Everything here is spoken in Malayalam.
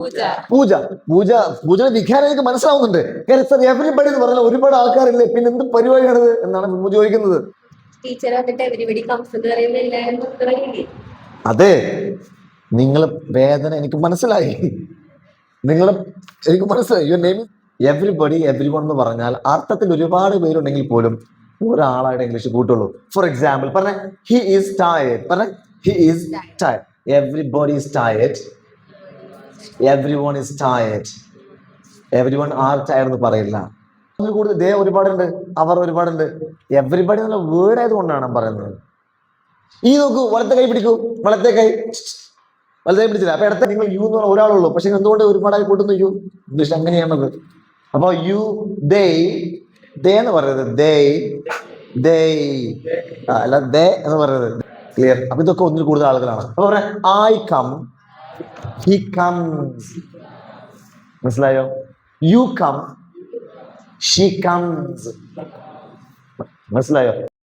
പൂജ പൂജ പൂജയുടെ വിഖ്യാനം എനിക്ക് മനസ്സിലാവുന്നുണ്ട്. സർ എവരിബഡി എന്ന് പറഞ്ഞാൽ ഒരുപാട് ആൾക്കാരില്ലേ, പിന്നെ എന്ത് പരിപാടിയാണിത് എന്നാണ് മുമ്പ് ചോദിക്കുന്നത്. അതെ, നിങ്ങൾ വേദന എനിക്ക് മനസ്സിലായി, നിങ്ങൾ എനിക്ക് മനസ്സിലായി. യുവർ നെയിം എവരിബഡി എവരിവൺ എന്ന് പറഞ്ഞാൽ അർത്ഥത്തിൽ ഒരുപാട് പേരുണ്ടെങ്കിൽ പോലും ഒരാളായിട്ട് ഇംഗ്ലീഷ് കൂട്ടുള്ളൂ. ഫോർ എക്സാമ്പിൾ പറഞ്ഞ ഹി ഈസ് ടയർഡ്, പറഞ്ഞ he is tired. Everybody is tired, everyone is tired. Everyone R tired എന്ന് പറയില്ല. കൂടുതൽ ദേ ഒരുപാടുണ്ട്, അവർ ഒരുപാടുണ്ട്. എവരിബഡി എന്നുള്ള വേർഡ് ആയതുകൊണ്ടാണ് പറയുന്നത്. ഈ നോക്കൂ, വലത്തെ കൈ പിടിക്കൂ, വലത്തെ കൈ പിടിച്ചില്ല. അപ്പൊ ഇടത്തെ നിങ്ങൾ യു എന്ന് പറഞ്ഞ ഒരാളുള്ളൂ, പക്ഷെ എന്തുകൊണ്ട് ഒരുപാടായി കൂട്ടുന്നു യു? ഇംഗ്ലീഷ് അങ്ങനെയാണത്. അപ്പൊ യു ദേ എന്ന് പറയുന്നത് ദേ അല്ല ദേ എന്ന് പറയുന്നത്. ക്ലിയർ? അപ്പൊ ഇതൊക്കെ ഒന്നിൽ കൂടുതൽ ആളുകളാണ്. അപ്പൊ പറയാം ഐ കം, ഹി കംസ്. മനസ്സിലായോ? You come, she comes. മനസ്സിലായോ?